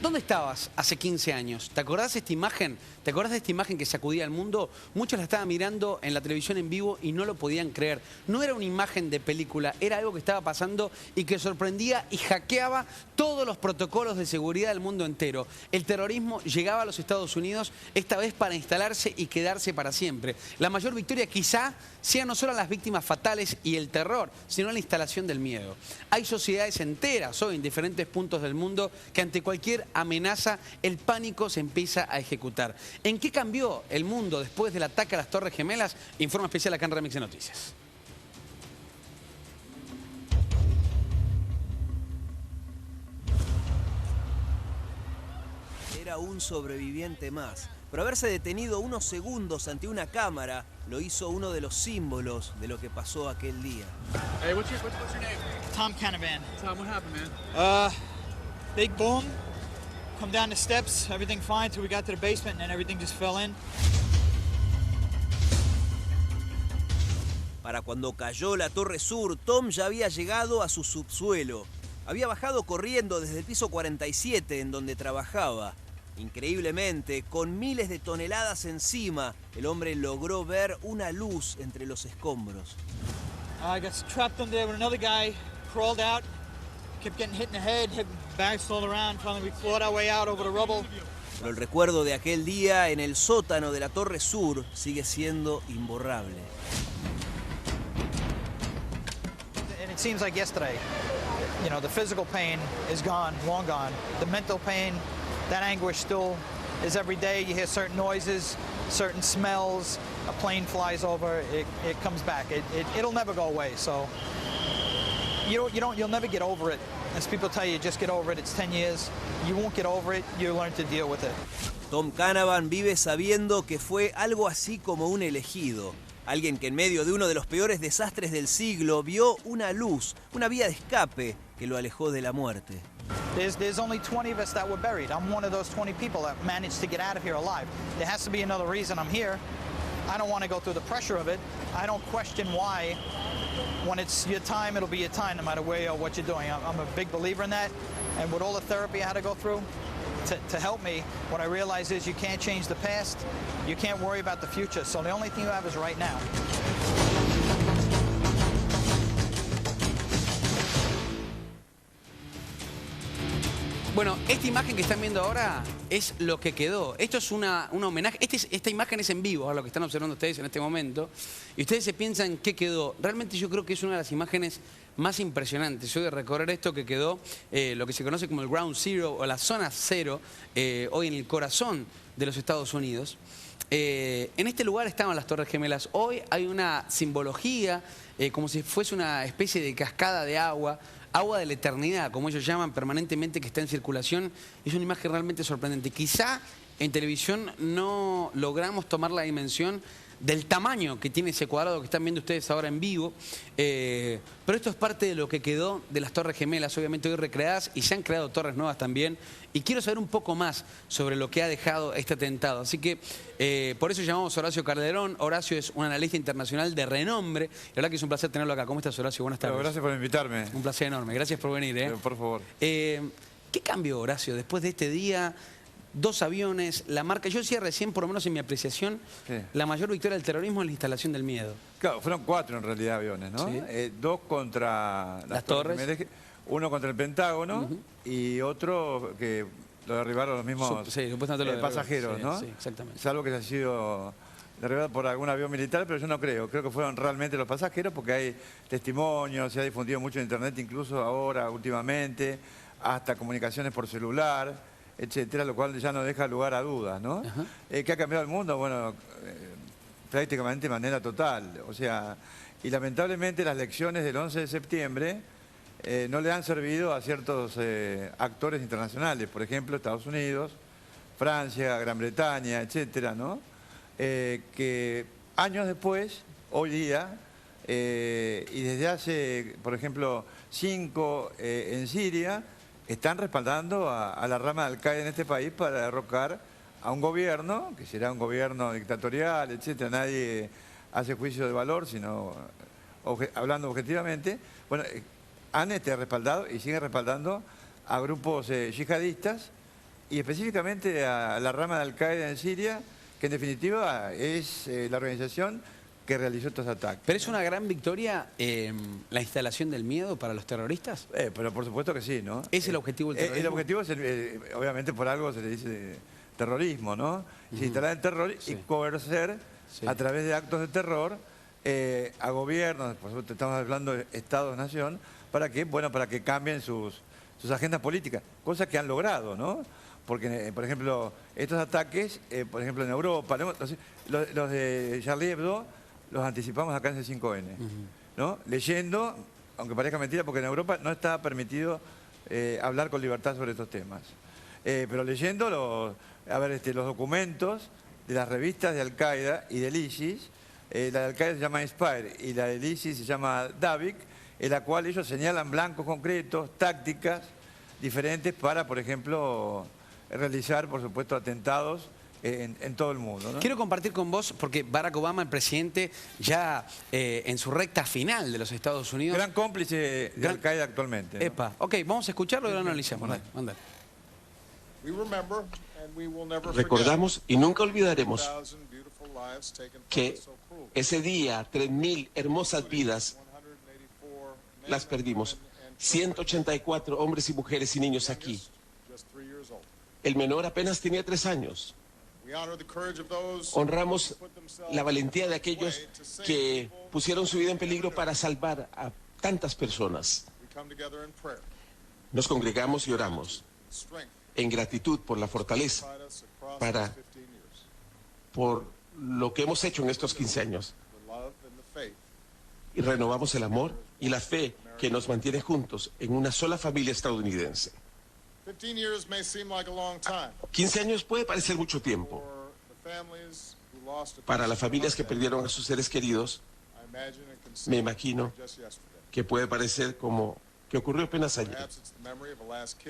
¿Dónde estabas hace 15 años? ¿Te acordás de esta imagen? ¿Te acordás de esta imagen que sacudía al mundo? Muchos la estaban mirando en la televisión en vivo y no lo podían creer. No era una imagen de película, era algo que estaba pasando y que sorprendía y hackeaba todos los protocolos de seguridad del mundo entero. El terrorismo llegaba a los Estados Unidos, esta vez para instalarse y quedarse para siempre. La mayor victoria quizá sea no solo las víctimas fatales y el terror, sino la instalación del miedo. Hay sociedades enteras hoy en diferentes puntos del mundo que ante cualquier amenaza el pánico se empieza a ejecutar. ¿En qué cambió el mundo después del ataque a las Torres Gemelas? Informe especial acá en Remix de Noticias. Era un sobreviviente más. Pero haberse detenido unos segundos ante una cámara lo hizo uno de los símbolos de lo que pasó aquel día. Hey, what's your name? Tom Canavan. Tom, what happened, man? Big boom. Come down the steps, everything fine till we got to the basement and then everything just fell in. Para cuando cayó la Torre Sur, Tom ya había llegado a su subsuelo. Había bajado corriendo desde el piso 47 en donde trabajaba. Increíblemente, con miles de toneladas encima, el hombre logró ver una luz entre los escombros. I got trapped under there with another guy, crawled out, kept getting hit in the head, hit bags all around, finally we clawed our way out over the rubble. Pero el recuerdo de aquel día en el sótano de la Torre Sur sigue siendo imborrable. And it seems like yesterday. You know, the physical pain is gone, long gone. The mental pain, that anguish still is every day. You hear certain noises, certain smells, a plane flies over, it comes back. It'll never go away, so you'll never get over it. As people tell you, just get over it, it's 10 years. You won't get over it, you learn to deal with it. Tom Canavan vive sabiendo que fue algo así como un elegido. Alguien que en medio de uno de los peores desastres del siglo vio una luz, una vía de escape que lo alejó de la muerte. There's only 20 of us that were buried. I'm one of those 20 people that managed to get out of here alive. There has to be another reason I'm here. I don't want to go through the pressure of it. I don't question why. When it's your time, it'll be your time, no matter where you are, what you're doing. I'm a big believer in that. And with all the therapy I had to go through to help me, what I realize is you can't change the past. You can't worry about the future. So the only thing you have is right now. Bueno, esta imagen que están viendo ahora es lo que quedó. Esto es un homenaje. Esta imagen es en vivo, a lo que están observando ustedes en este momento. Y ustedes se piensan qué quedó. Realmente yo creo que es una de las imágenes más impresionantes. Hoy de recorrer esto que quedó, lo que se conoce como el Ground Zero o la zona cero, hoy en el corazón de los Estados Unidos. En este lugar estaban las Torres Gemelas. Hoy hay una simbología, como si fuese una especie de cascada de agua. Agua de la eternidad, como ellos llaman permanentemente, que está en circulación. Es una imagen realmente sorprendente. Quizá en televisión no logramos tomar la dimensión del tamaño que tiene ese cuadrado que están viendo ustedes ahora en vivo. Pero esto es parte de lo que quedó de las Torres Gemelas, obviamente hoy recreadas, y se han creado torres nuevas también. Y quiero saber un poco más sobre lo que ha dejado este atentado. Así que por eso llamamos a Horacio Calderón. Horacio es un analista internacional de renombre. La verdad que es un placer tenerlo acá. ¿Cómo estás, Horacio? Buenas tardes. Pero gracias por invitarme. Un placer enorme. Gracias por venir. Por favor. ¿Qué cambió, Horacio, después de este día? 2 aviones, la marca. Yo decía recién, por lo menos en mi apreciación, sí, la mayor victoria del terrorismo es la instalación del miedo. Claro, fueron 4 en realidad aviones, ¿no? Sí. 2 contra las torres. Uno contra el Pentágono y otro que lo derribaron los mismos pasajeros, ¿no? Sí, exactamente. Salvo que se haya sido derribado por algún avión militar, pero yo no creo. Creo que fueron realmente los pasajeros porque hay testimonios, se ha difundido mucho en internet, incluso ahora, últimamente, hasta comunicaciones por celular, etcétera, lo cual ya no deja lugar a dudas, ¿no? ¿Qué ha cambiado el mundo? Bueno, prácticamente de manera total. O sea, y lamentablemente las lecciones del 11 de septiembre no le han servido a ciertos actores internacionales, por ejemplo, Estados Unidos, Francia, Gran Bretaña, etcétera, ¿no? Que años después, hoy día, y desde hace, por ejemplo, 5 en Siria, están respaldando a la rama de Al-Qaeda en este país para derrocar a un gobierno, que será un gobierno dictatorial, etcétera. Nadie hace juicio de valor, sino hablando objetivamente. Bueno, han respaldado y siguen respaldando a grupos yihadistas y específicamente a la rama de Al-Qaeda en Siria, que en definitiva es la organización que realizó estos ataques. ¿Pero es una gran victoria la instalación del miedo para los terroristas? Pero por supuesto que sí, ¿no? ¿Es el objetivo del terrorismo? El objetivo es, obviamente por algo se le dice terrorismo, ¿no? Se instalar el terror y coercer a través de actos de terror a gobiernos, por supuesto estamos hablando de Estados-nación, ¿para qué? Bueno, para que cambien sus agendas políticas, cosas que han logrado, ¿no? Porque, por ejemplo, estos ataques, por ejemplo, en Europa, los de Charlie Hebdo, los anticipamos acá en el 5N, ¿no? Leyendo, aunque parezca mentira, porque en Europa no está permitido hablar con libertad sobre estos temas. Pero leyendo los documentos de las revistas de Al-Qaeda y del ISIS, la de Al-Qaeda se llama Inspire y la del ISIS se llama Davik, en la cual ellos señalan blancos concretos, tácticas diferentes para, por ejemplo, realizar, por supuesto, atentados en todo el mundo, ¿no? Quiero compartir con vos, porque Barack Obama, el presidente, ya en su recta final de los Estados Unidos... Gran cómplice de Al-Qaeda actualmente, ¿no? Epa, ok, vamos a escucharlo y lo analizamos. Mándale. Recordamos y nunca olvidaremos que ese día 3.000 hermosas vidas las perdimos. 184 hombres y mujeres y niños aquí. El menor apenas tenía 3 años. Honramos la valentía de aquellos que pusieron su vida en peligro para salvar a tantas personas. Nos congregamos y oramos en gratitud por la fortaleza, por lo que hemos hecho en estos 15 años. Y renovamos el amor y la fe que nos mantiene juntos en una sola familia estadounidense. 15 años puede parecer mucho tiempo. Para las familias que perdieron a sus seres queridos, me imagino que puede parecer como que ocurrió apenas ayer.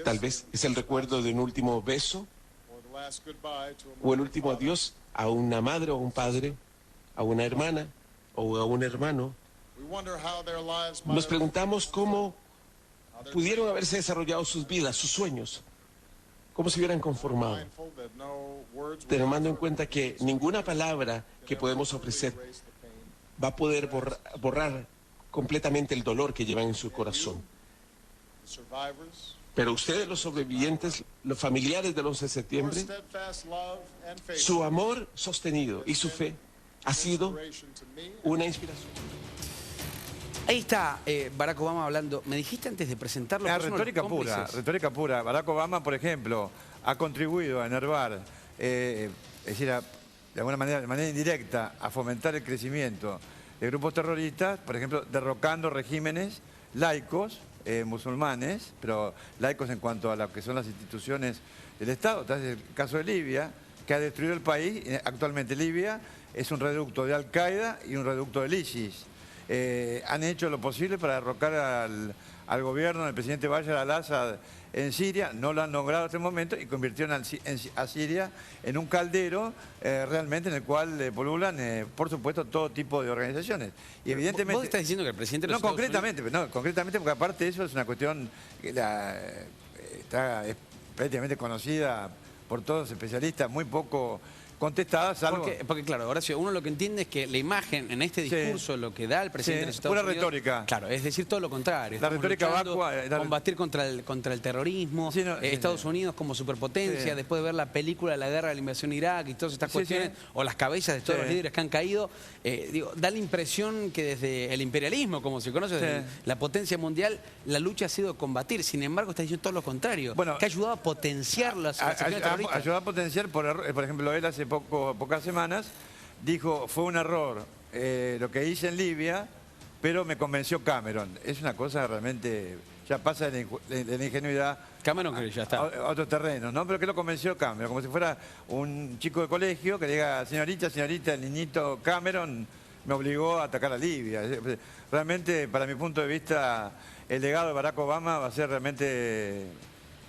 Tal vez es el recuerdo de un último beso o el último adiós a una madre o un padre, a una hermana o a un hermano. Nos preguntamos cómo pudieron haberse desarrollado sus vidas, sus sueños, cómo se hubieran conformado, tomando en cuenta que ninguna palabra que podemos ofrecer va a poder borrar completamente el dolor que llevan en su corazón. Pero ustedes, los sobrevivientes, los familiares del 11 de septiembre, su amor sostenido y su fe ha sido una inspiración. Ahí está Barack Obama hablando. Me dijiste antes de presentarlo. Retórica pura. Barack Obama, por ejemplo, ha contribuido a enervar, es decir, de alguna manera, de manera indirecta, a fomentar el crecimiento de grupos terroristas, por ejemplo, derrocando regímenes laicos, musulmanes, pero laicos en cuanto a lo que son las instituciones del Estado. Entonces, el caso de Libia, que ha destruido el país. Actualmente Libia es un reducto de Al-Qaeda y un reducto del ISIS. Han hecho lo posible para derrocar al gobierno del presidente Bashar al-Assad en Siria, no lo han logrado hasta el momento y convirtieron a Siria en un caldero realmente en el cual pululan, por supuesto, todo tipo de organizaciones. Y evidentemente... ¿Vos estás diciendo que el presidente de los Estados Unidos... No, concretamente, porque aparte de eso es una cuestión que es prácticamente conocida por todos los especialistas, muy poco contestada, salvo... Porque claro, Horacio, uno lo que entiende es que la imagen en este discurso, lo que da el presidente de los Estados Unidos... pura retórica. Claro, es decir, todo lo contrario. La retórica vacua... Combatir contra el terrorismo, Estados Unidos como superpotencia, después de ver la película de la guerra de la invasión de Irak y todas estas cuestiones, o las cabezas de todos los líderes que han caído, da la impresión que desde el imperialismo, como se conoce, desde la potencia mundial, la lucha ha sido combatir. Sin embargo, está diciendo todo lo contrario, bueno, que ha ayudado a potenciar las acciones terroristas. Ayudó a potenciar, por ejemplo, él hace pocas semanas dijo, fue un error lo que hice en Libia, pero me convenció Cameron. Es una cosa realmente, ya pasa de la ingenuidad Cameron, que ya está a otros terrenos, ¿no? Pero que lo convenció Cameron, como si fuera un chico de colegio que diga, señorita, el niñito Cameron me obligó a atacar a Libia. Realmente, para mi punto de vista, el legado de Barack Obama va a ser realmente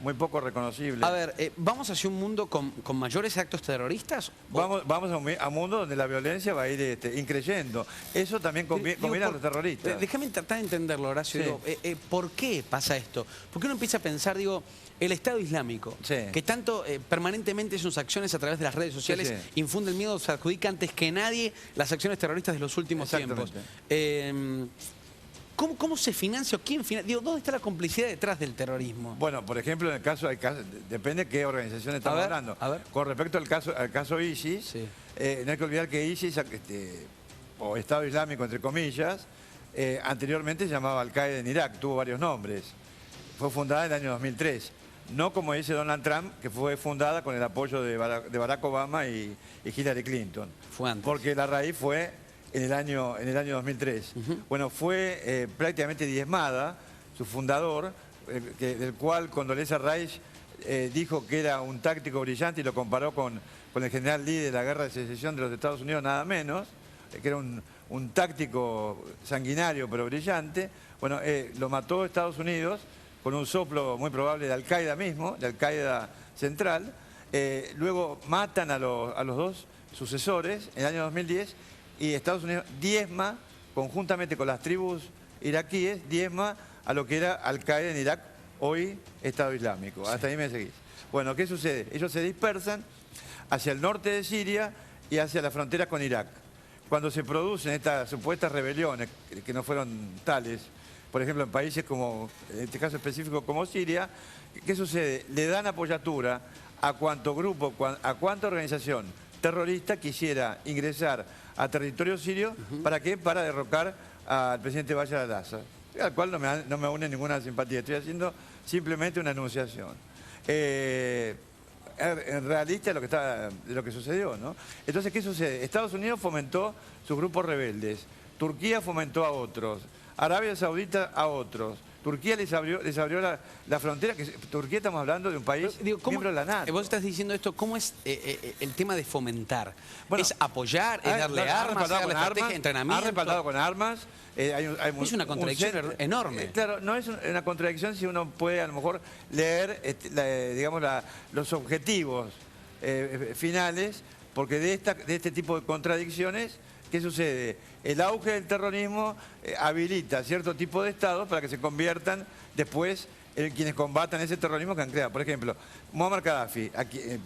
muy poco reconocible. A ver, ¿vamos hacia un mundo con mayores actos terroristas? Vamos a un mundo donde la violencia va a ir increyendo. Eso también combina a los terroristas. Déjame tratar de entenderlo, Horacio. Sí. Digo, ¿por qué pasa esto? Porque uno empieza a pensar, digo, el Estado Islámico, Sí. que tanto permanentemente sus acciones a través de las redes sociales Sí. infunden miedo, se adjudica antes que nadie las acciones terroristas de los últimos tiempos. ¿Cómo se financia o quién financia? Digo, ¿dónde está la complicidad detrás del terrorismo? Bueno, por ejemplo, en el caso, depende de qué organización estamos hablando. a ver. Con respecto al caso ISIS, Sí. no hay que olvidar que ISIS, o Estado Islámico, entre comillas, anteriormente se llamaba Al-Qaeda en Irak, tuvo varios nombres. Fue fundada en el año 2003. No como dice Donald Trump, que fue fundada con el apoyo de Barack Obama y Hillary Clinton. Fue antes. Porque la raíz fue en el año 2003. Bueno, fue prácticamente diezmada, su fundador, del cual Condoleezza Rice dijo que era un táctico brillante y lo comparó con el general Lee de la Guerra de Secesión de los Estados Unidos, nada menos, que era un táctico sanguinario pero brillante. Bueno, lo mató Estados Unidos con un soplo muy probable de Al-Qaeda mismo, de Al-Qaeda central. Luego matan a los dos sucesores en el año 2010 y Estados Unidos diezma, conjuntamente con las tribus iraquíes, diezma a lo que era Al-Qaeda en Irak, hoy Estado Islámico. Sí. Hasta ahí me seguís. Bueno, ¿qué sucede? Ellos se dispersan hacia el norte de Siria y hacia la frontera con Irak. Cuando se producen estas supuestas rebeliones, que no fueron tales, por ejemplo, en países como, en este caso específico como Siria, ¿qué sucede? Le dan apoyatura a cuanto grupo, a cuanta organización terrorista quisiera ingresar a territorio sirio. ¿Para qué? Para derrocar al presidente Bashar al-Assad, al cual no me une ninguna simpatía. Estoy haciendo simplemente una anunciación. En realista de lo que sucedió, ¿no? Entonces, ¿qué sucede? Estados Unidos fomentó sus grupos rebeldes, Turquía fomentó a otros, Arabia Saudita a otros. Turquía les abrió la frontera, que Turquía estamos hablando de un país miembro de la NATO. Vos estás diciendo esto, ¿cómo es el tema de fomentar? Bueno, ¿es apoyar, es darle armas, darle estrategia, entrenamiento? Ha respaldado con armas. Es una contradicción enorme. Claro, no es una contradicción si uno puede a lo mejor leer digamos, los objetivos finales, porque de este tipo de contradicciones, ¿qué sucede? El auge del terrorismo habilita cierto tipo de estados para que se conviertan después en quienes combatan ese terrorismo que han creado. Por ejemplo, Muammar Gaddafi,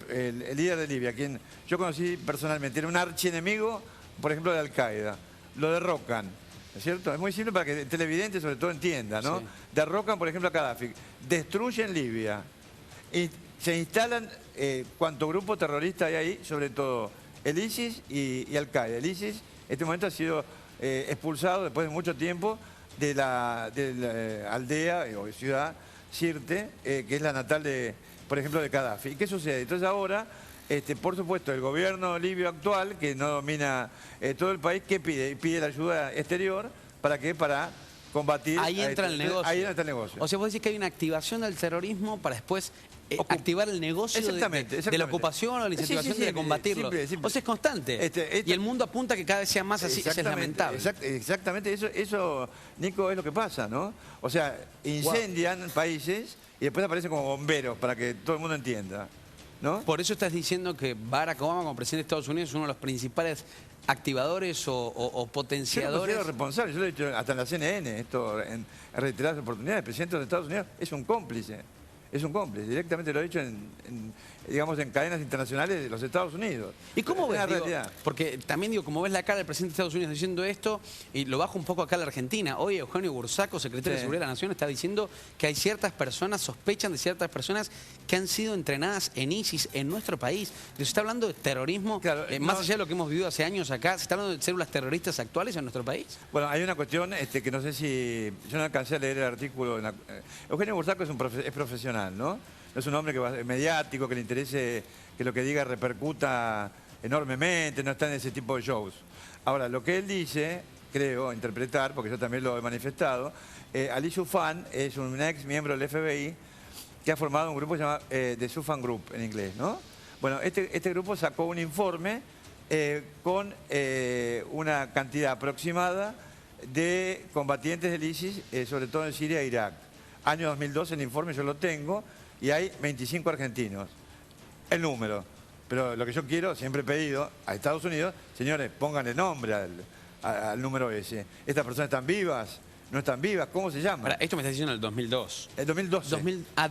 el líder de Libia, quien yo conocí personalmente, era un archienemigo, por ejemplo, de Al-Qaeda. Lo derrocan, ¿no es cierto? Es muy simple para que el televidente sobre todo entienda, ¿no? Sí. Derrocan, por ejemplo, a Gaddafi, destruyen Libia y se instalan cuanto grupo terrorista hay ahí, sobre todo el ISIS y Al-Qaeda. El ISIS en este momento ha sido expulsado después de mucho tiempo de la aldea o ciudad Sirte, que es la natal, por ejemplo, de Gaddafi. ¿Y qué sucede? Entonces ahora, por supuesto, el gobierno libio actual, que no domina todo el país, ¿qué pide? Pide la ayuda exterior. ¿Para qué? Para combatir... Ahí entra el negocio. Ahí entra el negocio. O sea, vos decís que hay una activación del terrorismo para después activar el negocio de la ocupación o la incentivación de combatirlo. Simple. O sea, es constante. Y el mundo apunta que cada vez sea más así, es lamentable. Exactamente, eso, Nico, es lo que pasa, ¿no? O sea, incendian países y después aparecen como bomberos, para que todo el mundo entienda, ¿no? Por eso estás diciendo que Barack Obama, como presidente de Estados Unidos, es uno de los principales activadores o potenciadores. Yo lo considero responsable, yo lo he dicho hasta en la CNN, esto en reiteradas oportunidades. El presidente de los Estados Unidos es un cómplice. Es un cómplice, directamente lo he dicho digamos, en cadenas internacionales de los Estados Unidos. ¿Y cómo ves? Porque también digo, como ves la cara del presidente de Estados Unidos diciendo esto, y lo bajo un poco acá a la Argentina. Hoy Eugenio Bursaco, secretario de Seguridad de la Nación, está diciendo que hay ciertas personas, sospechan de ciertas personas que han sido entrenadas en ISIS en nuestro país. Se está hablando de terrorismo, claro, más allá de lo que hemos vivido hace años acá, ¿se está hablando de células terroristas actuales en nuestro país? Bueno, hay una cuestión que no sé si... Yo no alcancé a leer el artículo. Eugenio Bursaco es profesional, ¿no? No es un hombre mediático, que le interese que lo que diga repercuta enormemente, no está en ese tipo de shows. Ahora, lo que él dice, creo interpretar, porque yo también lo he manifestado, Ali Soufan es un ex miembro del FBI que ha formado un grupo que se llama The Soufan Group en inglés, ¿no? Bueno, este grupo sacó un informe con una cantidad aproximada de combatientes del ISIS, sobre todo en Siria e Irak. Año 2012, el informe yo lo tengo, y hay 25 argentinos. El número. Pero lo que yo quiero, siempre he pedido a Estados Unidos, señores, pónganle nombre al número ese. ¿Estas personas están vivas? ¿No están vivas? ¿Cómo se llama? Ahora, esto me está diciendo en el 2002. El 2012.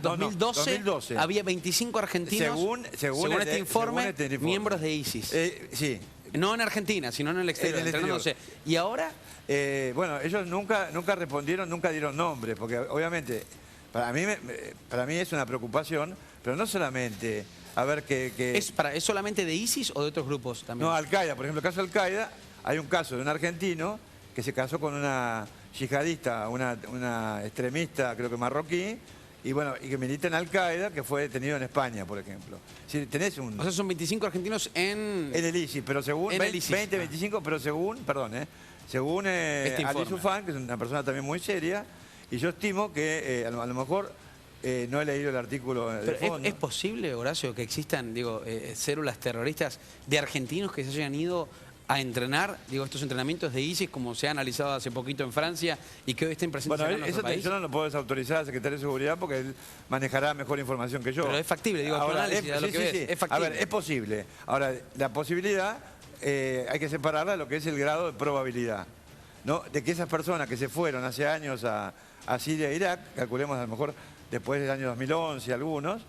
2012 había 25 argentinos, según este informe, miembros de ISIS. Sí. No en Argentina, sino en el exterior, entrenándose. ¿Y ahora? Bueno, ellos nunca respondieron, nunca dieron nombres, porque obviamente para mí es una preocupación, pero no solamente a ver que... ¿Es solamente de ISIS o de otros grupos también? No, Al-Qaeda, por ejemplo, el caso de Al-Qaeda, hay un caso de un argentino que se casó con una yihadista, una extremista, creo que marroquí, y bueno, y que milita en Al-Qaeda, que fue detenido en España, por ejemplo. Si tenés O sea, son 25 argentinos en el ISIS, pero según... 20, 25, pero según, según este Ali Soufan, que es una persona también muy seria, y yo estimo que a lo mejor no he leído el artículo de fondo. ¿Es posible, Horacio, que existan, células terroristas de argentinos que se hayan ido a entrenar, estos entrenamientos de ISIS, como se ha analizado hace poquito en Francia, y que hoy estén presentes en nuestro país? Yo no lo puedo desautorizar al Secretario de Seguridad porque él manejará mejor información que yo. Pero es factible, Ahora, es factible. A ver, es posible. Ahora, la posibilidad hay que separarla de lo que es el grado de probabilidad, ¿no? De que esas personas que se fueron hace años a Siria e Irak, calculemos a lo mejor después del año 2011 algunos,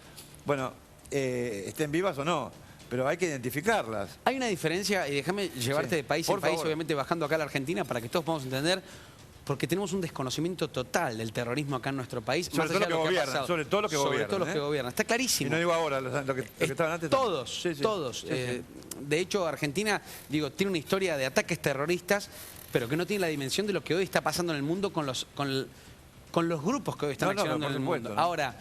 bueno, estén vivas o no. Pero hay que identificarlas. Hay una diferencia, y déjame llevarte de país en país, obviamente bajando acá a la Argentina, para que todos podamos entender, porque tenemos un desconocimiento total del terrorismo acá en nuestro país. Sobre todo lo que gobierna. Sobre todo lo que gobierna. Está clarísimo. Y no digo ahora, lo que estaban antes. Todos, todos. De hecho, Argentina, tiene una historia de ataques terroristas, pero que no tiene la dimensión de lo que hoy está pasando en el mundo con los grupos que hoy están accionando en el mundo. Ahora,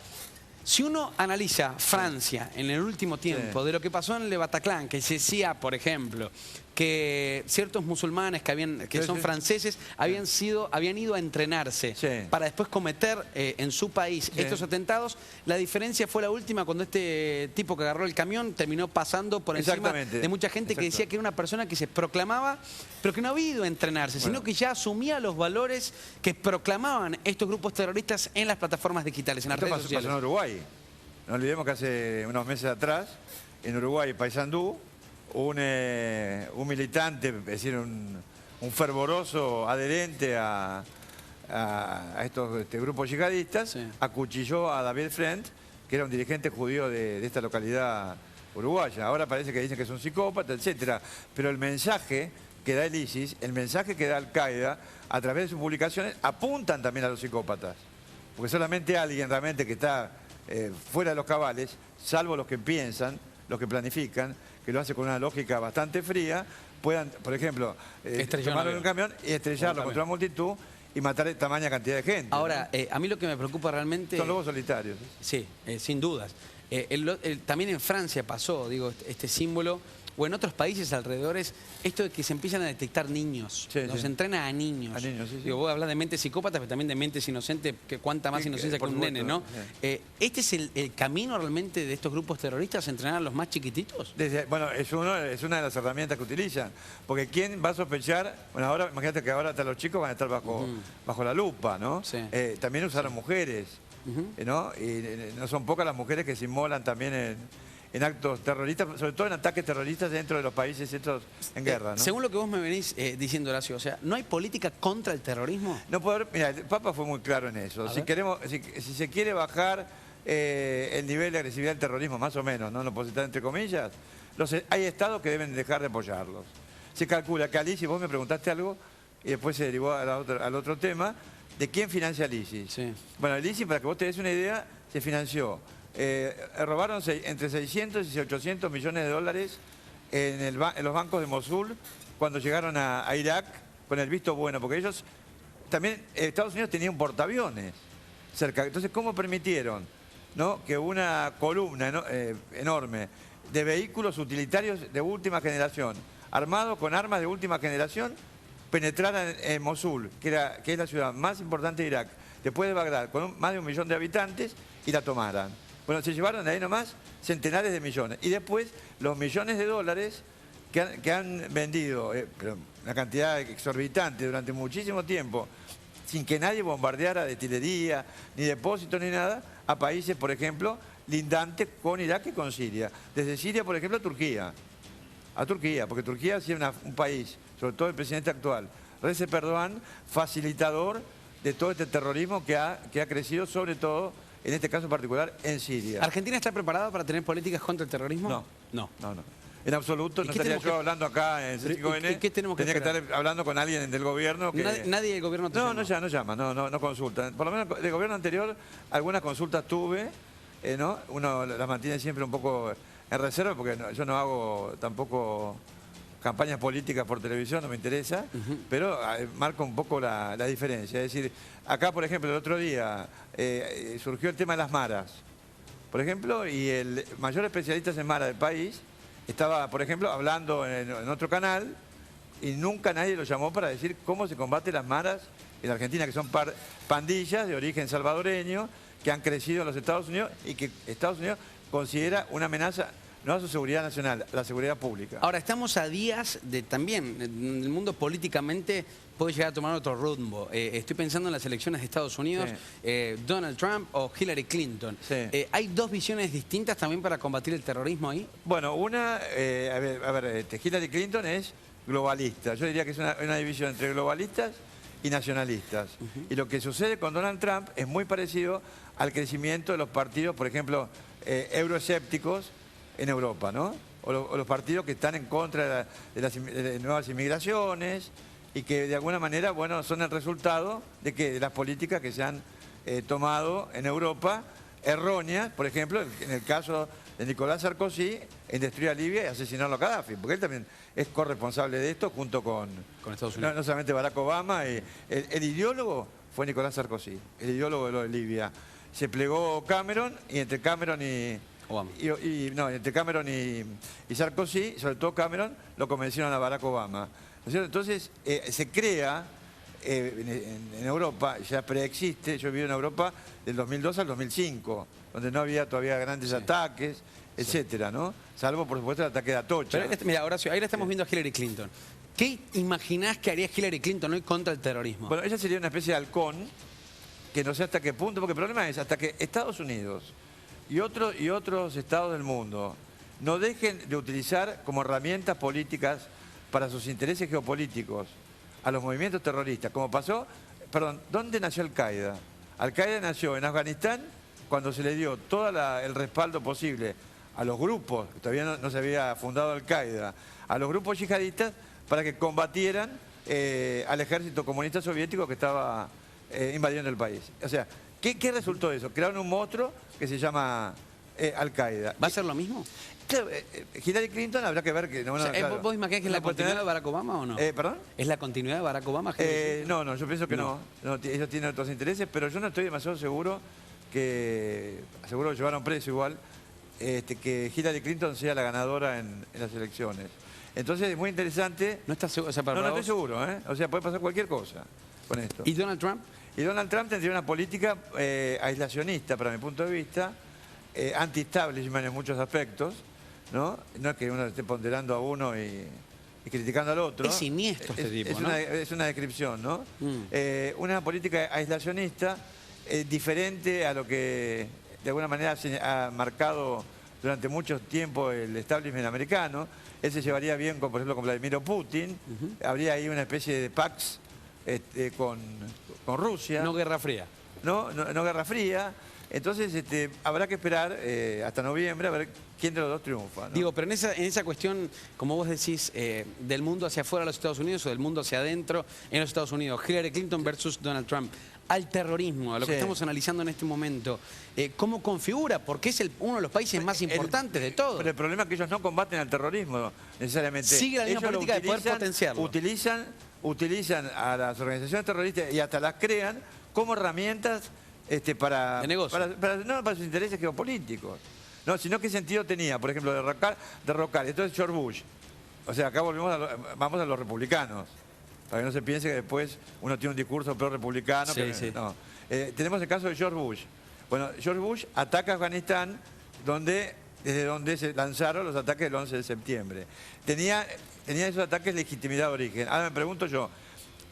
si uno analiza Francia en el último tiempo, de lo que pasó en el Bataclan, que se decía, por ejemplo, que ciertos musulmanes que son franceses habían ido a entrenarse para después cometer en su país estos atentados, la diferencia fue la última cuando este tipo que agarró el camión terminó pasando por encima de mucha gente que decía que era una persona que se proclamaba, pero que no había ido a entrenarse, sino que ya asumía los valores que proclamaban estos grupos terroristas en las plataformas digitales, en las redes sociales. Pasó en Uruguay. No olvidemos que hace unos meses atrás, en Uruguay, Paysandú, un militante, es decir, un fervoroso adherente a estos grupos yihadistas, acuchilló a David Friend, que era un dirigente judío de esta localidad uruguaya. Ahora parece que dicen que es un psicópata, etcétera. Pero el mensaje que da el ISIS, el mensaje que da Al-Qaeda, a través de sus publicaciones, apuntan también a los psicópatas. Porque solamente alguien realmente que está fuera de los cabales, salvo los que piensan, los que planifican, que lo hace con una lógica bastante fría, puedan, por ejemplo, tomarlo en un camión y estrellarlo contra una multitud y matar tamaña cantidad de gente. Ahora, a mí lo que me preocupa realmente... Son lobos solitarios. Sí, sin dudas. También en Francia pasó, este símbolo, o en otros países alrededores, esto de que se empiezan a detectar niños. Nos entrena a niños. A niños, vos hablas de mentes psicópatas, pero también de mentes inocentes, que cuánta más inocencia que un nene, ¿no? ¿Este es el camino realmente de estos grupos terroristas, entrenar a los más chiquititos? Bueno, es una de las herramientas que utilizan. Porque ¿quién va a sospechar? Bueno, ahora imagínate que ahora hasta los chicos van a estar bajo la lupa, ¿no? También usaron mujeres, ¿no? Y no son pocas las mujeres que se inmolan también en actos terroristas, sobre todo en ataques terroristas dentro de los países estos en guerra, ¿no? Según lo que vos me venís diciendo, Horacio, o sea, ¿no hay política contra el terrorismo? No puede haber, mira, el Papa fue muy claro en eso. Si se quiere bajar el nivel de agresividad del terrorismo, más o menos, ¿no? Lo puedo citar entre comillas, hay estados que deben dejar de apoyarlos. Se calcula que al ISIS, vos me preguntaste algo, y después se derivó al otro tema, ¿de quién financia el ISIS? Bueno, el ISIS, para que vos te des una idea, se financió. Robaron entre 600 y 800 millones de dólares en los bancos de Mosul cuando llegaron a Irak con el visto bueno, porque ellos también, Estados Unidos tenía un portaaviones cerca. Entonces, ¿cómo permitieron, ¿no?, que una columna enorme de vehículos utilitarios de última generación, armados con armas de última generación, penetraran en Mosul, que es la ciudad más importante de Irak, después de Bagdad, con más de 1 millón de habitantes, y la tomaran? Bueno, se llevaron de ahí nomás centenares de millones. Y después los millones de dólares que han vendido, pero una cantidad exorbitante durante muchísimo tiempo, sin que nadie bombardeara destilería, ni depósitos, ni nada, a países, por ejemplo, lindantes con Irak y con Siria. Desde Siria, por ejemplo, a Turquía, porque Turquía sí es un país, sobre todo el presidente actual, Recep Erdogan, facilitador de todo este terrorismo que ha crecido, sobre todo, en este caso particular, en Siria. ¿Argentina está preparada para tener políticas contra el terrorismo? No. En absoluto, no estaría yo hablando acá en C5N. ¿Qué tenemos que Tenía que estar hablando con alguien del gobierno. Que... Nadie del gobierno te llama. No consulta. Por lo menos del gobierno anterior, algunas consultas tuve, ¿no? Uno las mantiene siempre un poco en reserva, porque yo no hago tampoco campañas políticas por televisión, no me interesa, pero marca un poco la diferencia. Es decir, acá, por ejemplo, el otro día surgió el tema de las maras, por ejemplo, y el mayor especialista en maras del país estaba, por ejemplo, hablando en otro canal y nunca nadie lo llamó para decir cómo se combate las maras en Argentina, que son pandillas de origen salvadoreño que han crecido en los Estados Unidos y que Estados Unidos considera una amenaza no a su seguridad nacional, a la seguridad pública. Ahora, estamos a días de también, el mundo políticamente puede llegar a tomar otro rumbo. Estoy pensando en las elecciones de Estados Unidos, Donald Trump o Hillary Clinton. Sí. ¿Hay dos visiones distintas también para combatir el terrorismo ahí? Bueno, una, Hillary Clinton es globalista. Yo diría que es una división entre globalistas y nacionalistas. Y lo que sucede con Donald Trump es muy parecido al crecimiento de los partidos, por ejemplo, euroescépticos en Europa, ¿no? O los partidos que están en contra de las nuevas inmigraciones y que de alguna manera, bueno, son el resultado de las políticas que se han tomado en Europa, erróneas, por ejemplo, en el caso de Nicolás Sarkozy, en destruir a Libia y asesinarlo a Gaddafi, porque él también es corresponsable de esto junto con Estados Unidos. No solamente Barack Obama, el ideólogo fue Nicolás Sarkozy, el ideólogo de lo de Libia. Se plegó Cameron y entre Cameron y Obama. Entre Cameron y Sarkozy, sobre todo Cameron, lo convencieron a Barack Obama. ¿No es cierto? Entonces, se crea en Europa, ya preexiste, yo he vivido en Europa del 2002 al 2005, donde no había todavía grandes ataques, etcétera, ¿no? Salvo, por supuesto, el ataque de Atocha. Pero, mira, Horacio, ahí la estamos viendo a Hillary Clinton. ¿Qué imaginás que haría Hillary Clinton hoy contra el terrorismo? Bueno, ella sería una especie de halcón, que no sé hasta qué punto, porque el problema es hasta que Estados Unidos y otros estados del mundo no dejen de utilizar como herramientas políticas para sus intereses geopolíticos a los movimientos terroristas, como pasó, ¿dónde nació Al-Qaeda? Al-Qaeda nació en Afganistán cuando se le dio todo el respaldo posible a los grupos, que todavía no se había fundado Al-Qaeda, a los grupos yihadistas para que combatieran al ejército comunista soviético que estaba invadiendo el país. O sea, ¿qué resultó de eso? Crearon un monstruo que se llama Al-Qaeda. ¿Va a ser lo mismo? Claro, Hillary Clinton habrá que ver que... No, o sea, claro, ¿vos imaginás que es la continuidad de Barack Obama o no? ¿Perdón? ¿Es la continuidad de Barack Obama? No, yo pienso que no. Ellos tienen otros intereses, pero yo no estoy demasiado seguro que... Seguro que llevaron preso igual, que Hillary Clinton sea la ganadora en las elecciones. Entonces es muy interesante... ¿No estás seguro? O sea, no estoy seguro, ¿eh? O sea, puede pasar cualquier cosa con esto. ¿Y Donald Trump? Y Donald Trump tendría una política aislacionista, para mi punto de vista, anti-establishment en muchos aspectos, ¿no? No es que uno esté ponderando a uno y criticando al otro. Es siniestro este tipo, ¿no? Es una descripción, ¿no? Una política aislacionista diferente a lo que de alguna manera ha marcado durante mucho tiempo el establishment americano. Él se llevaría bien, por ejemplo, con Vladimir Putin. Habría ahí una especie de pax con Rusia. No guerra fría. No guerra fría. Entonces habrá que esperar hasta noviembre a ver quién de los dos triunfa, ¿no? Digo, pero en esa cuestión, como vos decís, del mundo hacia afuera de los Estados Unidos o del mundo hacia adentro en los Estados Unidos, Hillary Clinton versus Donald Trump, al terrorismo, a lo que estamos analizando en este momento, ¿cómo configura? Porque es uno de los países más importantes de todos. Pero el problema es que ellos no combaten al terrorismo necesariamente. Sigue la misma política de poder potenciarlo. Utilizan a las organizaciones terroristas y hasta las crean como herramientas para... De negocio. No para sus intereses geopolíticos. No, sino qué sentido tenía, por ejemplo, derrocar. Entonces George Bush. O sea, acá vamos a los republicanos. Para que no se piense que después uno tiene un discurso pro-republicano. No. Tenemos el caso de George Bush. Bueno, George Bush ataca a Afganistán desde donde se lanzaron los ataques del 11 de septiembre. Tenía esos ataques legitimidad de origen. Ahora me pregunto yo,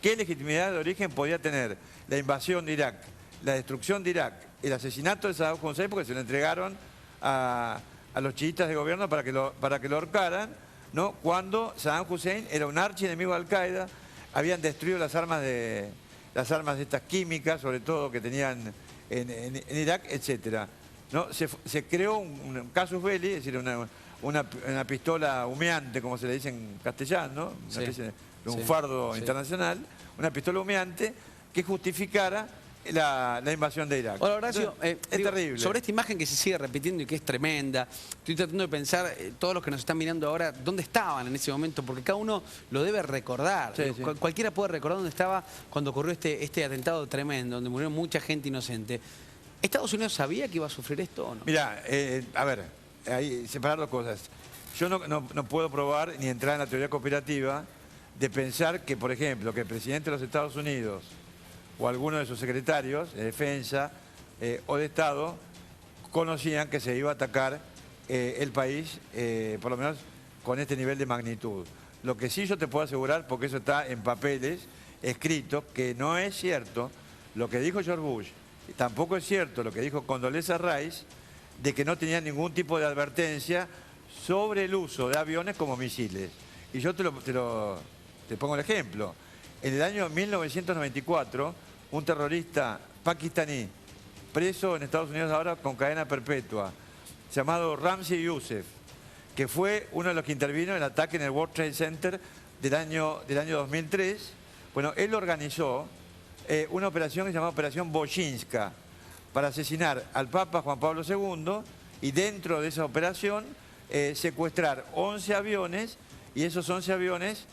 ¿qué legitimidad de origen podía tener la invasión de Irak, la destrucción de Irak, el asesinato de Saddam Hussein, porque se lo entregaron a los chiitas de gobierno para que lo ahorcaran, ¿no? Cuando Saddam Hussein era un archienemigo de Al-Qaeda, habían destruido las armas estas químicas, sobre todo que tenían en Irak, etcétera, ¿no? Se creó un casus belli, es decir, una pistola humeante, como se le dice en castellano, una especie de un fardo internacional, una pistola humeante que justificara la invasión de Irak. Hola, Horacio. Es terrible. Sobre esta imagen que se sigue repitiendo y que es tremenda, estoy tratando de pensar, todos los que nos están mirando ahora, ¿dónde estaban en ese momento? Porque cada uno lo debe recordar. Cualquiera puede recordar dónde estaba cuando ocurrió este atentado tremendo, donde murió mucha gente inocente. ¿Estados Unidos sabía que iba a sufrir esto o no? Mirá, a ver, hay separar dos cosas. Yo no puedo probar ni entrar en la teoría conspirativa de pensar que, por ejemplo, que el presidente de los Estados Unidos o alguno de sus secretarios de defensa o de Estado conocían que se iba a atacar el país, por lo menos con este nivel de magnitud. Lo que sí yo te puedo asegurar, porque eso está en papeles escritos, que no es cierto lo que dijo George Bush, y tampoco es cierto lo que dijo Condoleezza Rice, de que no tenían ningún tipo de advertencia sobre el uso de aviones como misiles. Y yo te pongo el ejemplo. En el año 1994, un terrorista pakistaní, preso en Estados Unidos ahora con cadena perpetua, llamado Ramzi Youssef, que fue uno de los que intervino en el ataque en el World Trade Center del año 2003, bueno, él organizó una operación que se llamaba Operación Bojinska, para asesinar al Papa Juan Pablo II, y dentro de esa operación secuestrar 11 aviones, y esos 11 aviones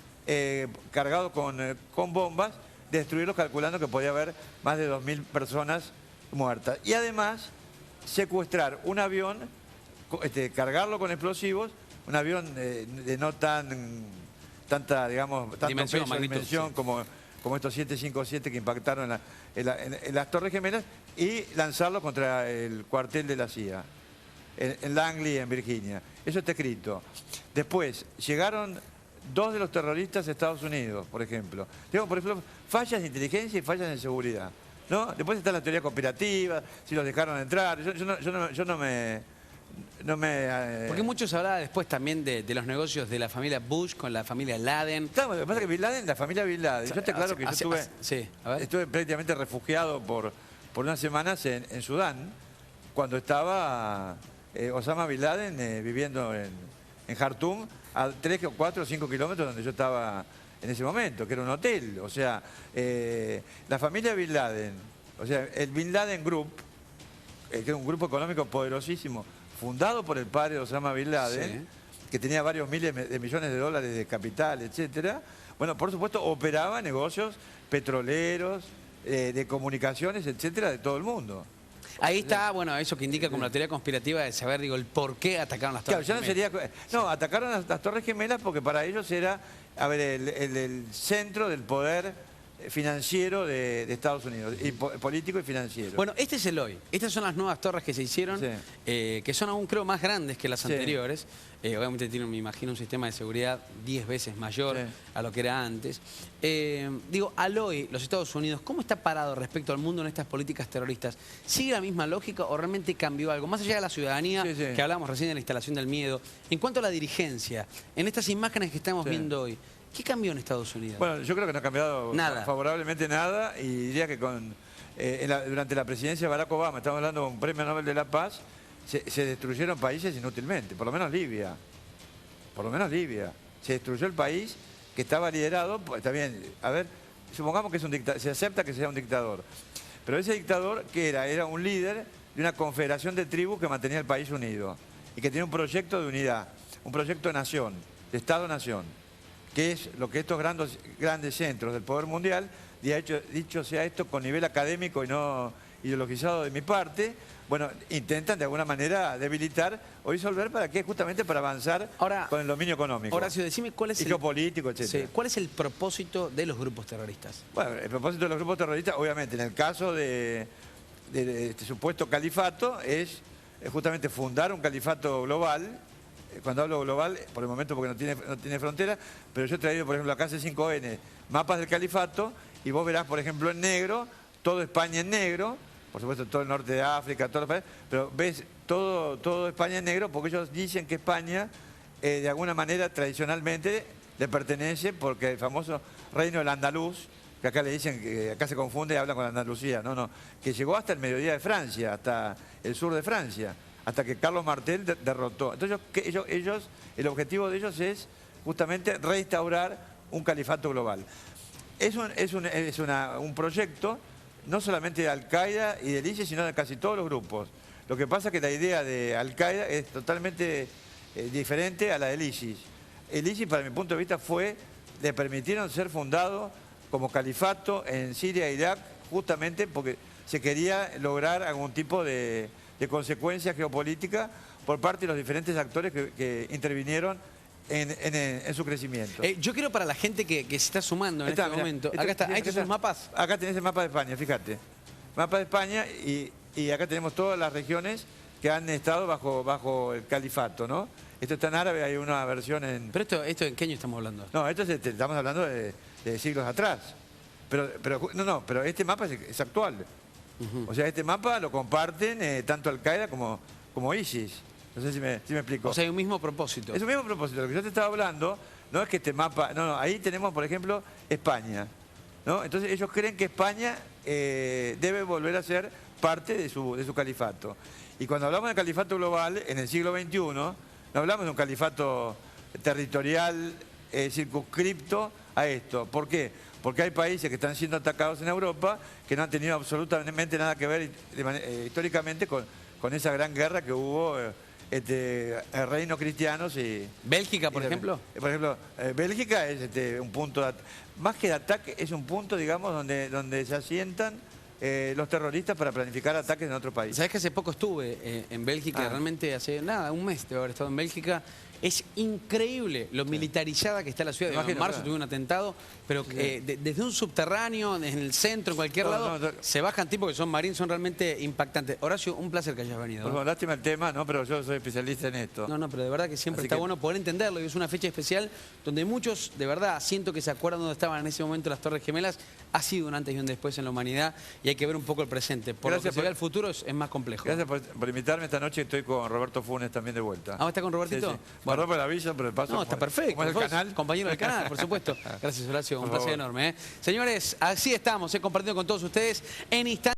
cargados con bombas, destruirlos calculando que podía haber más de 2.000 personas muertas. Y además secuestrar un avión, cargarlo con explosivos, un avión de no tanta, digamos, tanto dimensión, peso, dimensión como estos 757 que impactaron en las Torres Gemelas, y lanzarlo contra el cuartel de la CIA, en Langley, en Virginia. Eso está escrito. Después, llegaron 2 de los terroristas de Estados Unidos, por ejemplo. Tengo, por ejemplo, fallas de inteligencia y fallas de seguridad, ¿no? Después está la teoría conspirativa, si los dejaron entrar. Yo no me... Porque mucho se hablaba después también de los negocios de la familia Bush con la familia Laden. Claro, lo que pasa es que Bin Laden, la familia Bin Laden, yo te claro que yo estuve prácticamente refugiado por unas semanas en Sudán, cuando estaba Osama Bin Laden viviendo en Jartum, a 3, 4 o 5 kilómetros donde yo estaba en ese momento, que era un hotel. O sea, la familia Bin Laden, o sea, el Bin Laden Group, que era un grupo económico poderosísimo, fundado por el padre de Osama Bin Laden, que tenía varios miles de millones de dólares de capital, etcétera. Bueno, por supuesto, operaba negocios petroleros, de comunicaciones, etcétera, de todo el mundo. Ahí está, bueno, eso que indica como la teoría conspirativa de saber, digo, el por qué atacaron las Torres Gemelas. No, atacaron las Torres Gemelas porque para ellos era, a ver, el centro del poder financiero de Estados Unidos, y político y financiero. Bueno, este es el hoy. Estas son las nuevas torres que se hicieron, que son aún, creo, más grandes que las anteriores. Obviamente tienen, me imagino, un sistema de seguridad 10 veces mayor a lo que era antes. Digo, al hoy, los Estados Unidos, ¿cómo está parado respecto al mundo en estas políticas terroristas? ¿Sigue la misma lógica o realmente cambió algo? Más allá de la ciudadanía, que hablábamos recién de la instalación del miedo, en cuanto a la dirigencia, en estas imágenes que estamos viendo hoy, ¿qué cambió en Estados Unidos? Bueno, yo creo que no ha cambiado favorablemente nada, y diría que durante la presidencia de Barack Obama, estamos hablando de un premio Nobel de la Paz, se destruyeron países inútilmente, por lo menos Libia. Por lo menos Libia. Se destruyó el país que estaba liderado, pues, está bien, a ver, supongamos que es un dictador, se acepta que sea un dictador, pero ese dictador, ¿qué era? Era un líder de una confederación de tribus que mantenía el país unido y que tenía un proyecto de unidad, un proyecto de nación, de Estado-nación, que es lo que estos grandes centros del poder mundial, dicho sea esto con nivel académico y no ideologizado de mi parte, bueno, intentan de alguna manera debilitar o disolver. ¿Para qué? Justamente para avanzar con el dominio económico. Horacio, decime cuál es geopolítico, etcétera. ¿Cuál es el propósito de los grupos terroristas? Bueno, el propósito de los grupos terroristas, obviamente, en el caso de este supuesto califato, es justamente fundar un califato global. Cuando hablo global, por el momento porque no tiene frontera, pero yo he traído, por ejemplo, acá C5N, mapas del califato, y vos verás, por ejemplo, en negro, todo España en negro, por supuesto todo el norte de África, todos los países, pero ves todo España en negro, porque ellos dicen que España, de alguna manera, tradicionalmente, le pertenece, porque el famoso reino del andaluz, que acá le dicen, que acá se confunde y hablan con Andalucía, no, que llegó hasta el mediodía de Francia, hasta el sur de Francia, hasta que Carlos Martel derrotó. Entonces ellos, el objetivo de ellos es justamente restaurar un califato global. Es un proyecto no solamente de Al-Qaeda y del ISIS, sino de casi todos los grupos. Lo que pasa es que la idea de Al-Qaeda es totalmente diferente a la del ISIS. El ISIS, para mi punto de vista, le permitieron ser fundado como califato en Siria e Irak, justamente porque se quería lograr algún tipo de consecuencia geopolítica por parte de los diferentes actores que intervinieron en su crecimiento. Yo quiero, para la gente que se está sumando en este momento, acá está, ahí están sus mapas. Acá tenés el mapa de España, fíjate. Mapa de España y acá tenemos todas las regiones que han estado bajo el califato, ¿no? Esto está en árabe, hay una versión en... ¿Pero esto en qué año estamos hablando? No, estamos hablando de siglos atrás. Pero este mapa es actual. O sea, este mapa lo comparten tanto Al-Qaeda como ISIS. No sé si me explico. O sea, hay un mismo propósito. Es un mismo propósito. Lo que yo te estaba hablando no es que este mapa... No, ahí tenemos, por ejemplo, España, ¿no? Entonces ellos creen que España debe volver a ser parte de su califato. Y cuando hablamos de califato global, en el siglo XXI, no hablamos de un califato territorial circunscripto a esto. ¿Por qué? Porque hay países que están siendo atacados en Europa que no han tenido absolutamente nada que ver históricamente con esa gran guerra que hubo entre reinos cristianos y... ¿Bélgica, por ejemplo? Por ejemplo, Bélgica es un punto, más que de ataque, es un punto, digamos, donde se asientan los terroristas para planificar ataques en otro país. ¿Sabés que hace poco estuve en Bélgica? Realmente hace un mes de haber estado en Bélgica. Es increíble lo militarizada que está la ciudad. En marzo tuve un atentado, pero desde un subterráneo, en el centro, en cualquier lado, se bajan tipos que son marines, son realmente impactantes. Horacio, un placer que hayas venido. Bueno, lástima el tema, ¿no? Pero yo soy especialista en esto. No, pero de verdad que siempre está bueno poder entenderlo. Y es una fecha especial donde muchos, de verdad, siento que se acuerdan dónde estaban en ese momento las Torres Gemelas. Ha sido un antes y un después en la humanidad y hay que ver un poco el presente. Por lo que se ve el futuro es más complejo. Gracias por invitarme esta noche. Estoy con Roberto Funes también de vuelta. ¿Ah, está con Robertito? Sí. Bueno, por la villa, pero el paso. No, está perfecto. Como es el canal. Compañero del canal, por supuesto. Gracias, Horacio. Un placer enorme. Señores, así estamos, compartiendo con todos ustedes en instantes.